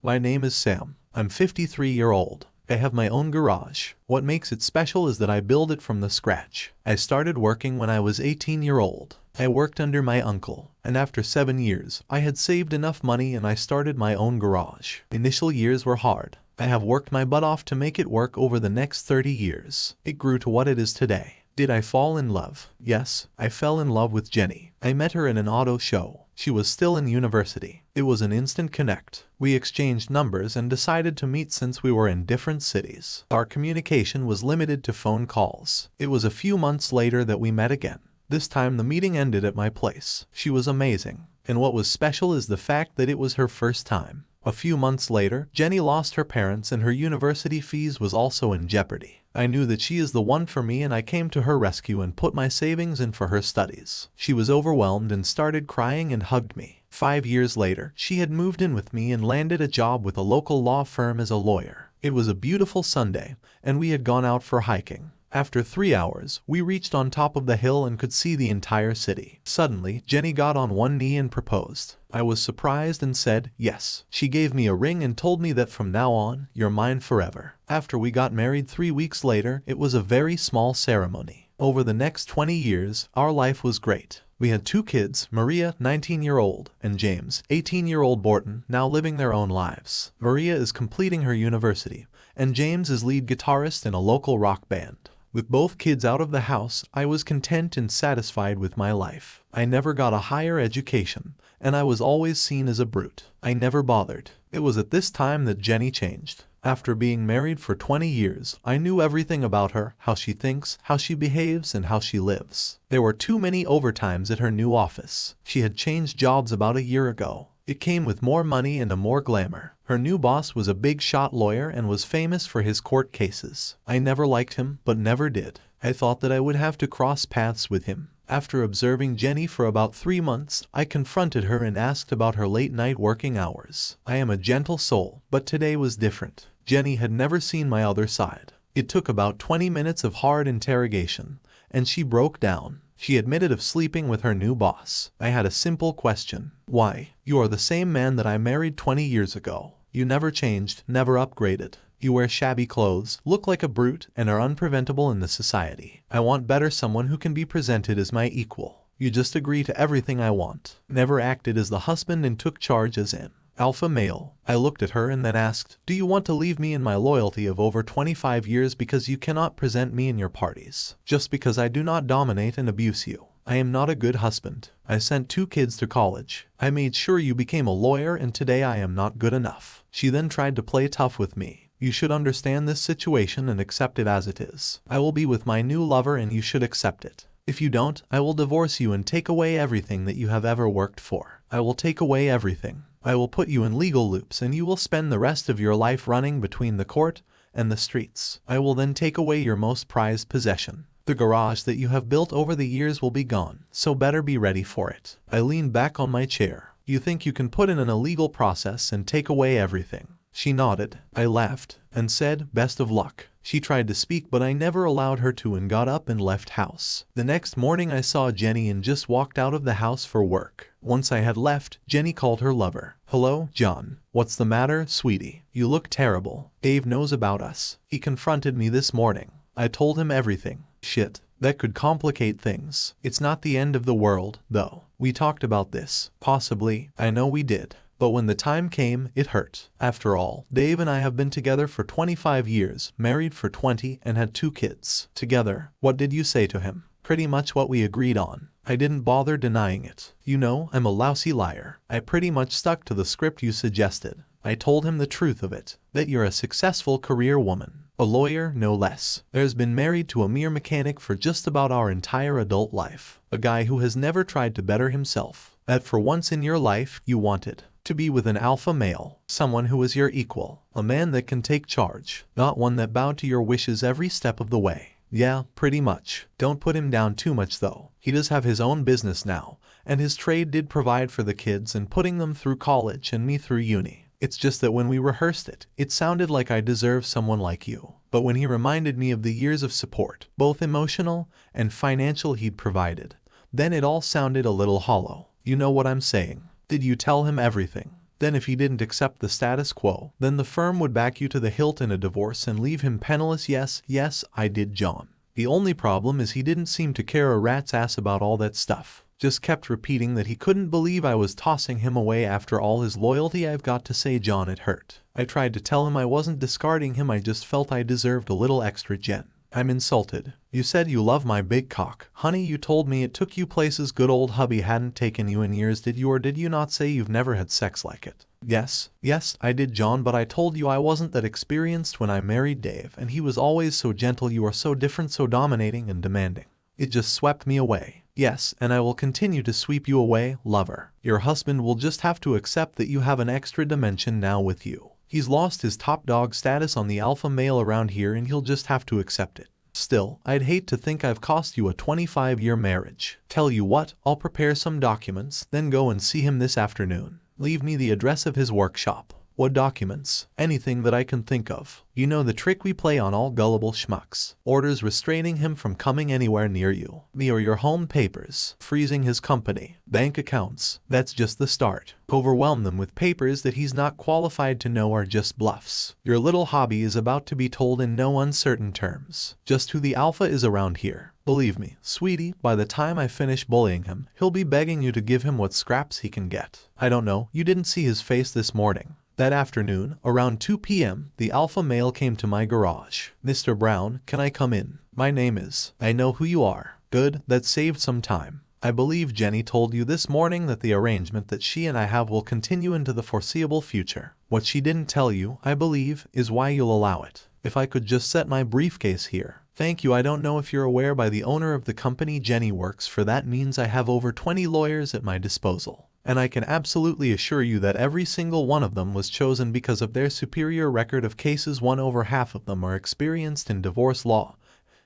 My name is Sam. I'm 53-year-old. I have my own garage. What makes it special is that I build it from the scratch. I started working when I was 18-year-old. I worked under my uncle, and after 7 years, I had saved enough money and I started my own garage. Initial years were hard. I have worked my butt off to make it work over the next 30 years. It grew to what it is today. Did I fall in love? Yes, I fell in love with Jenny. I met her in an auto show. She was still in university. It was an instant connect. We exchanged numbers and decided to meet since we were in different cities. Our communication was limited to phone calls. It was a few months later that we met again. This time the meeting ended at my place. She was amazing. And what was special is the fact that it was her first time. A few months later, Jenny lost her parents and her university fees was also in jeopardy. I knew that she is the one for me and I came to her rescue and put my savings in for her studies. She was overwhelmed and started crying and hugged me. 5 years later, she had moved in with me and landed a job with a local law firm as a lawyer. It was a beautiful Sunday, and we had gone out for hiking. After 3 hours, we reached on top of the hill and could see the entire city. Suddenly, Jenny got on one knee and proposed. I was surprised and said, yes. She gave me a ring and told me that from now on, you're mine forever. After we got married 3 weeks later, it was a very small ceremony. Over the next 20 years, our life was great. We had 2 kids, Maria, 19-year-old, and James, 18-year-old Borton, now living their own lives. Maria is completing her university, and James is lead guitarist in a local rock band. With both kids out of the house, I was content and satisfied with my life. I never got a higher education, and I was always seen as a brute. I never bothered. It was at this time that Jenny changed. After being married for 20 years, I knew everything about her, how she thinks, how she behaves, and how she lives. There were too many overtimes at her new office. She had changed jobs about a year ago. It came with more money and a more glamour. Her new boss was a big-shot lawyer and was famous for his court cases. I never liked him, but never did. I thought that I would have to cross paths with him. After observing Jenny for about 3 months, I confronted her and asked about her late-night working hours. I am a gentle soul, but today was different. Jenny had never seen my other side. It took about 20 minutes of hard interrogation, and she broke down. She admitted of sleeping with her new boss. I had a simple question. Why? You are the same man that I married 20 years ago. You never changed, never upgraded. You wear shabby clothes, look like a brute, and are unpreventable in the society. I want better someone who can be presented as my equal. You just agree to everything I want. Never acted as the husband and took charge as an alpha male. I looked at her and then asked, do you want to leave me in my loyalty of over 25 years because you cannot present me in your parties? Just because I do not dominate and abuse you. I am not a good husband. I sent 2 kids to college. I made sure you became a lawyer and today I am not good enough. She then tried to play tough with me. You should understand this situation and accept it as it is. I will be with my new lover and you should accept it. If you don't, I will divorce you and take away everything that you have ever worked for. I will take away everything. I will put you in legal loops and you will spend the rest of your life running between the court and the streets. I will then take away your most prized possession. The garage that you have built over the years will be gone, so better be ready for it. I leaned back on my chair. You think you can put in an illegal process and take away everything? She nodded. I laughed and said, best of luck. She tried to speak but I never allowed her to and got up and left house. The next morning I saw Jenny and just walked out of the house for work. Once I had left, Jenny called her lover. Hello, John. What's the matter, sweetie? You look terrible. Dave knows about us. He confronted me this morning. I told him everything. Shit. That could complicate things. It's not the end of the world, though. We talked about this. Possibly. I know we did. But when the time came, it hurt. After all, Dave and I have been together for 25 years, married for 20, and had 2 kids. Together. What did you say to him? Pretty much what we agreed on. I didn't bother denying it. You know, I'm a lousy liar. I pretty much stuck to the script you suggested. I told him the truth of it. That you're a successful career woman. A lawyer, no less. There's been married to a mere mechanic for just about our entire adult life. A guy who has never tried to better himself. That for once in your life, you wanted to be with an alpha male, someone who is your equal, a man that can take charge, not one that bowed to your wishes every step of the way. Yeah, pretty much. Don't put him down too much though. He does have his own business now, and his trade did provide for the kids and putting them through college and me through uni. It's just that when we rehearsed it, it sounded like I deserved someone like you. But when he reminded me of the years of support, both emotional and financial he'd provided, then it all sounded a little hollow. You know what I'm saying. Did you tell him everything? Then if he didn't accept the status quo, then the firm would back you to the hilt in a divorce and leave him penniless. Yes, I did, John. The only problem is he didn't seem to care a rat's ass about all that stuff. Just kept repeating that he couldn't believe I was tossing him away after all his loyalty. I've got to say, John, it hurt. I tried to tell him I wasn't discarding him, I just felt I deserved a little extra. Jen, I'm insulted. You said you love my big cock. Honey, you told me it took you places good old hubby hadn't taken you in years. Did you or did you not say you've never had sex like it? Yes, I did, John, but I told you I wasn't that experienced when I married Dave, and he was always so gentle. You are so different, so dominating and demanding. It just swept me away. Yes, and I will continue to sweep you away, lover. Your husband will just have to accept that you have an extra dimension now with you. He's lost his top dog status on the alpha male around here, and he'll just have to accept it. Still, I'd hate to think I've cost you a 25-year marriage. Tell you what, I'll prepare some documents, then go and see him this afternoon. Leave me the address of his workshop. What documents? Anything that I can think of. You know the trick we play on all gullible schmucks. Orders restraining him from coming anywhere near you. Me or your home papers. Freezing his company. Bank accounts. That's just the start. Overwhelm them with papers that he's not qualified to know are just bluffs. Your little hobby is about to be told in no uncertain terms. Just who the alpha is around here. Believe me, sweetie, by the time I finish bullying him, he'll be begging you to give him what scraps he can get. I don't know, you didn't see his face this morning. That afternoon, around 2 p.m., the alpha male came to my garage. Mr. Brown, can I come in? My name is. I know who you are. Good, that saved some time. I believe Jenny told you this morning that the arrangement that she and I have will continue into the foreseeable future. What she didn't tell you, I believe, is why you'll allow it. If I could just set my briefcase here. Thank you. I don't know if you're aware, by the owner of the company Jenny works for, that means I have over 20 lawyers at my disposal. And I can absolutely assure you that every single one of them was chosen because of their superior record of cases won. Over half of them are experienced in divorce law.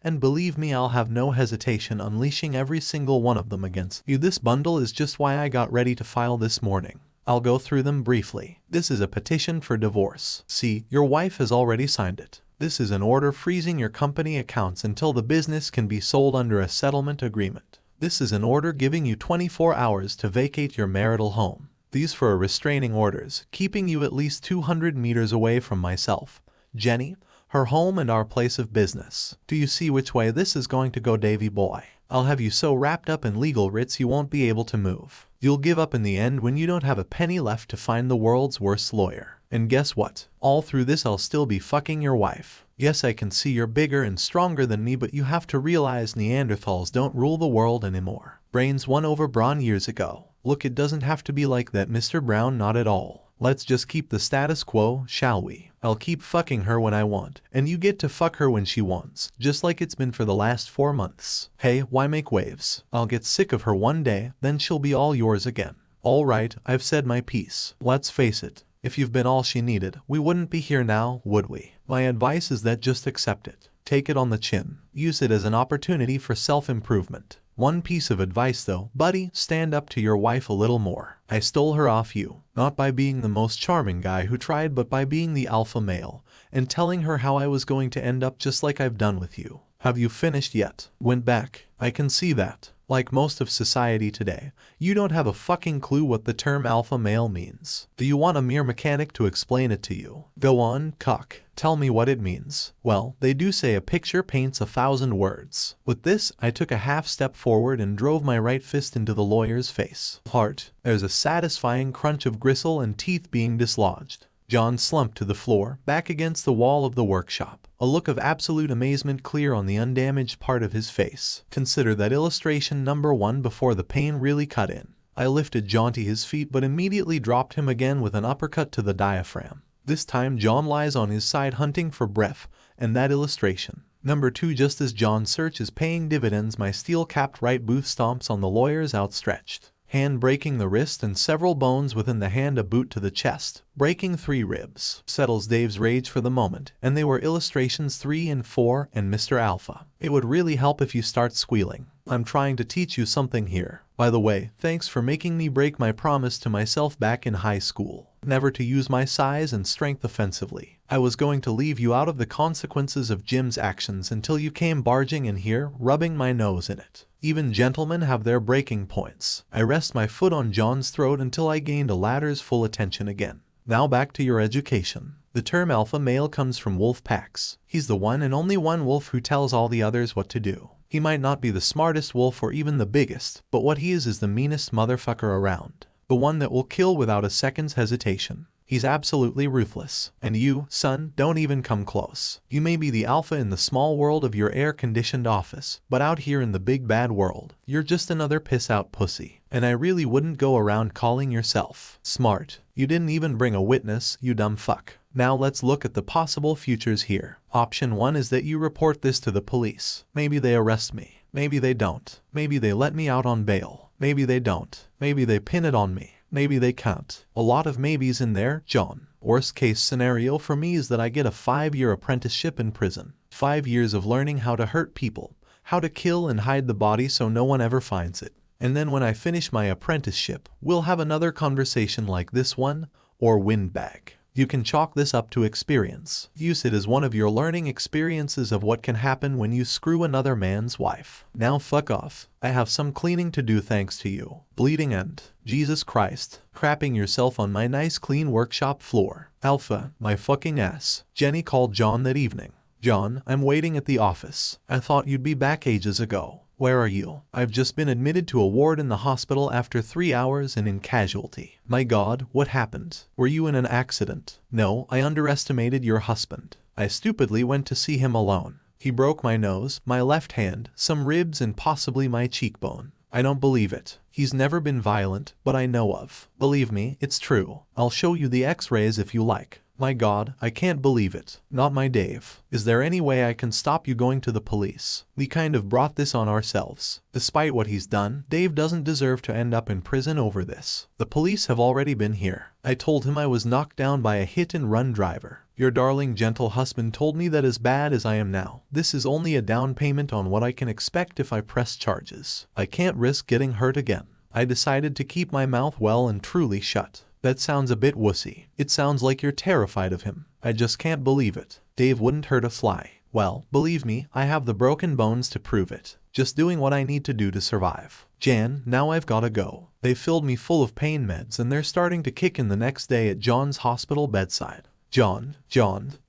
And believe me, I'll have no hesitation unleashing every single one of them against you. This bundle is just why I got ready to file this morning. I'll go through them briefly. This is a petition for divorce. See, your wife has already signed it. This is an order freezing your company accounts until the business can be sold under a settlement agreement. This is an order giving you 24 hours to vacate your marital home. These are restraining orders, keeping you at least 200 meters away from myself, Jenny, her home, and our place of business. Do you see which way this is going to go, Davy boy? I'll have you so wrapped up in legal writs you won't be able to move. You'll give up in the end when you don't have a penny left to find the world's worst lawyer. And guess what? All through this I'll still be fucking your wife. Yes, I can see you're bigger and stronger than me, but you have to realize Neanderthals don't rule the world anymore. Brains won over brawn years ago. Look, it doesn't have to be like that, Mr. Brown, not at all. Let's just keep the status quo, shall we? I'll keep fucking her when I want, and you get to fuck her when she wants, just like it's been for the last 4 months. Hey, why make waves? I'll get sick of her one day, then she'll be all yours again. All right, I've said my piece. Let's face it, if you've been all she needed, we wouldn't be here now, would we? My advice is that just accept it. Take it on the chin. Use it as an opportunity for self-improvement. One piece of advice though, buddy, stand up to your wife a little more. I stole her off you, not by being the most charming guy who tried, but by being the alpha male, and telling her how I was going to end up just like I've done with you. Have you finished yet? Went back. I can see that. Like most of society today, you don't have a fucking clue what the term alpha male means. Do you want a mere mechanic to explain it to you? Go on, cock. Tell me what it means. Well, they do say a picture paints 1,000 words. With this, I took a half step forward and drove my right fist into the lawyer's face. Heart. There's a satisfying crunch of gristle and teeth being dislodged. John slumped to the floor, back against the wall of the workshop, a look of absolute amazement clear on the undamaged part of his face. Consider that illustration number 1 before the pain really cut in. I lifted John to his feet but immediately dropped him again with an uppercut to the diaphragm. This time John lies on his side hunting for breath, and that illustration. Number 2, just as John's search is paying dividends, my steel-capped right boot stomps on the lawyer's outstretched hand, breaking the wrist and several bones within the hand, a boot to the chest, breaking 3 ribs. Settles Dave's rage for the moment, and they were illustrations 3 and 4, and Mr. Alpha. It would really help if you start squealing. I'm trying to teach you something here. By the way, thanks for making me break my promise to myself back in high school, never to use my size and strength offensively. I was going to leave you out of the consequences of Jim's actions until you came barging in here, rubbing my nose in it. Even gentlemen have their breaking points. I rest my foot on John's throat until I gained a ladder's full attention again. Now back to your education. The term alpha male comes from wolf packs. He's the one and only one wolf who tells all the others what to do. He might not be the smartest wolf or even the biggest, but what he is the meanest motherfucker around. The one that will kill without a second's hesitation. He's absolutely ruthless. And you, son, don't even come close. You may be the alpha in the small world of your air-conditioned office, but out here in the big bad world, you're just another piss-out pussy. And I really wouldn't go around calling yourself smart. You didn't even bring a witness, you dumb fuck. Now let's look at the possible futures here. Option 1 is that you report this to the police. Maybe they arrest me. Maybe they don't. Maybe they let me out on bail. Maybe they don't. Maybe they pin it on me. Maybe they can't. A lot of maybes in there, John. Worst case scenario for me is that I get a 5-year apprenticeship in prison. 5 years of learning how to hurt people, how to kill and hide the body so no one ever finds it. And then when I finish my apprenticeship, we'll have another conversation like this one, or windbag. You can chalk this up to experience. Use it as one of your learning experiences of what can happen when you screw another man's wife. Now fuck off. I have some cleaning to do thanks to you. Bleeding end. Jesus Christ. Crapping yourself on my nice clean workshop floor. Alpha, my fucking ass. Jenny called John that evening. John, I'm waiting at the office. I thought you'd be back ages ago. Where are you? I've just been admitted to a ward in the hospital after 3 hours and in casualty. My God, what happened? Were you in an accident? No, I underestimated your husband. I stupidly went to see him alone. He broke my nose, my left hand, some ribs and possibly my cheekbone. I don't believe it. He's never been violent, but I know of. Believe me, it's true. I'll show you the x-rays if you like. My God, I can't believe it. Not my Dave. Is there any way I can stop you going to the police? We kind of brought this on ourselves. Despite what he's done, Dave doesn't deserve to end up in prison over this. The police have already been here. I told him I was knocked down by a hit-and-run driver. Your darling gentle husband told me that as bad as I am now, this is only a down payment on what I can expect if I press charges. I can't risk getting hurt again. I decided to keep my mouth well and truly shut. That sounds a bit wussy. It sounds like you're terrified of him. I just can't believe it. Dave wouldn't hurt a fly. Well, believe me, I have the broken bones to prove it. Just doing what I need to do to survive. Jan, now I've gotta go. They filled me full of pain meds and they're starting to kick in the next day at John's hospital bedside. John,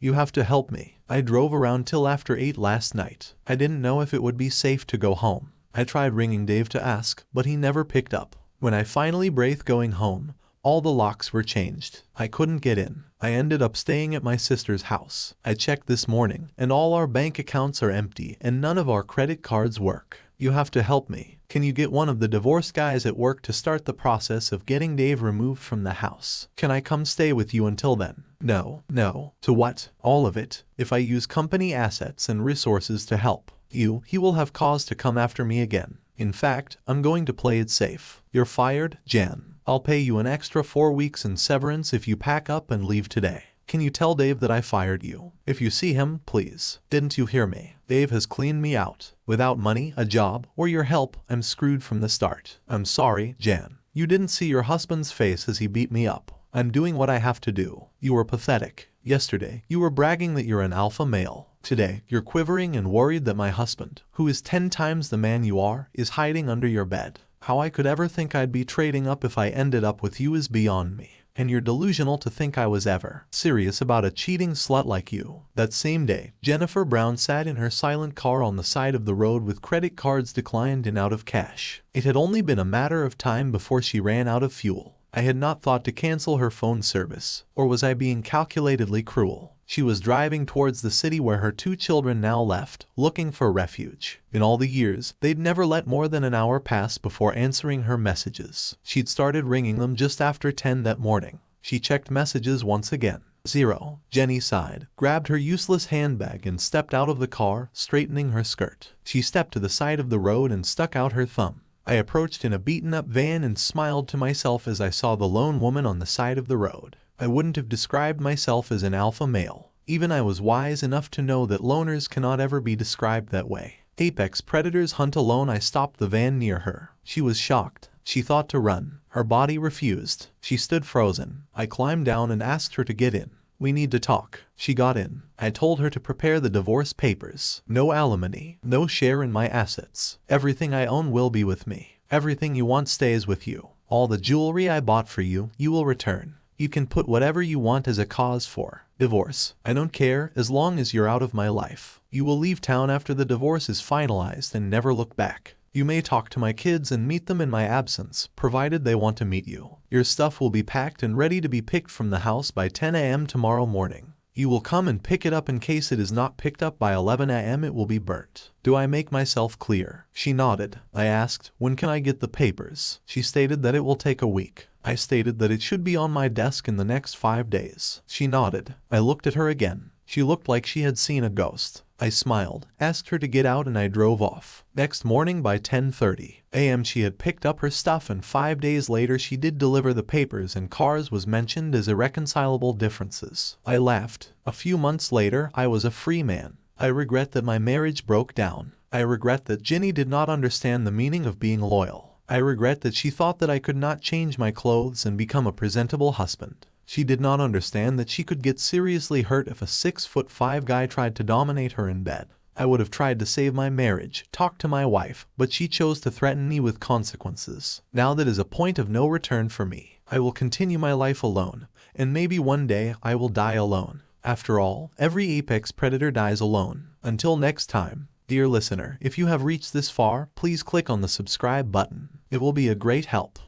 you have to help me. I drove around till after 8 last night. I didn't know if it would be safe to go home. I tried ringing Dave to ask, but he never picked up. When I finally breathed going home, all the locks were changed. I couldn't get in. I ended up staying at my sister's house. I checked this morning, and all our bank accounts are empty and none of our credit cards work. You have to help me. Can you get one of the divorce guys at work to start the process of getting Dave removed from the house? Can I come stay with you until then? No. To what? All of it. If I use company assets and resources to help you, he will have cause to come after me again. In fact, I'm going to play it safe. You're fired, Jan. I'll pay you an extra 4 weeks in severance if you pack up and leave today. Can you tell Dave that I fired you? If you see him, please. Didn't you hear me? Dave has cleaned me out. Without money, a job, or your help, I'm screwed from the start. I'm sorry, Jan. You didn't see your husband's face as he beat me up. I'm doing what I have to do. You were pathetic. Yesterday, you were bragging that you're an alpha male. Today, you're quivering and worried that my husband, who is 10 times the man you are, is hiding under your bed. How I could ever think I'd be trading up if I ended up with you is beyond me. And you're delusional to think I was ever serious about a cheating slut like you. That same day, Jennifer Brown sat in her silent car on the side of the road with credit cards declined and out of cash. It had only been a matter of time before she ran out of fuel. I had not thought to cancel her phone service, or was I being calculatedly cruel? She was driving towards the city where her 2 children now left, looking for refuge. In all the years, they'd never let more than an hour pass before answering her messages. She'd started ringing them just after 10 that morning. She checked messages once again. 0. Jenny sighed, grabbed her useless handbag and stepped out of the car, straightening her skirt. She stepped to the side of the road and stuck out her thumb. I approached in a beaten-up van and smiled to myself as I saw the lone woman on the side of the road. I wouldn't have described myself as an alpha male. Even I was wise enough to know that loners cannot ever be described that way. Apex predators hunt alone. I stopped the van near her. She was shocked. She thought to run. Her body refused. She stood frozen. I climbed down and asked her to get in. We need to talk. She got in. I told her to prepare the divorce papers. No alimony. No share in my assets. Everything I own will be with me. Everything you want stays with you. All the jewelry I bought for you, you will return. You can put whatever you want as a cause for divorce. I don't care as long as you're out of my life. You will leave town after the divorce is finalized and never look back. You may talk to my kids and meet them in my absence, provided they want to meet you. Your stuff will be packed and ready to be picked from the house by 10 a.m. tomorrow morning. You will come and pick it up. In case it is not picked up by 11 a.m. it will be burnt. Do I make myself clear? She nodded. I asked, when can I get the papers? She stated that it will take a week. I stated that it should be on my desk in the next 5 days. She nodded. I looked at her again. She looked like she had seen a ghost. I smiled, asked her to get out, and I drove off. Next morning by 10:30 a.m. she had picked up her stuff, and 5 days later she did deliver the papers, and cars was mentioned as irreconcilable differences. I laughed. A few months later I was a free man. I regret that my marriage broke down. I regret that Ginny did not understand the meaning of being loyal. I regret that she thought that I could not change my clothes and become a presentable husband. She did not understand that she could get seriously hurt if a 6'5" guy tried to dominate her in bed. I would have tried to save my marriage, talk to my wife, but she chose to threaten me with consequences. Now that is a point of no return for me. I will continue my life alone, and maybe one day I will die alone. After all, every apex predator dies alone. Until next time, dear listener, if you have reached this far, please click on the subscribe button. It will be a great help.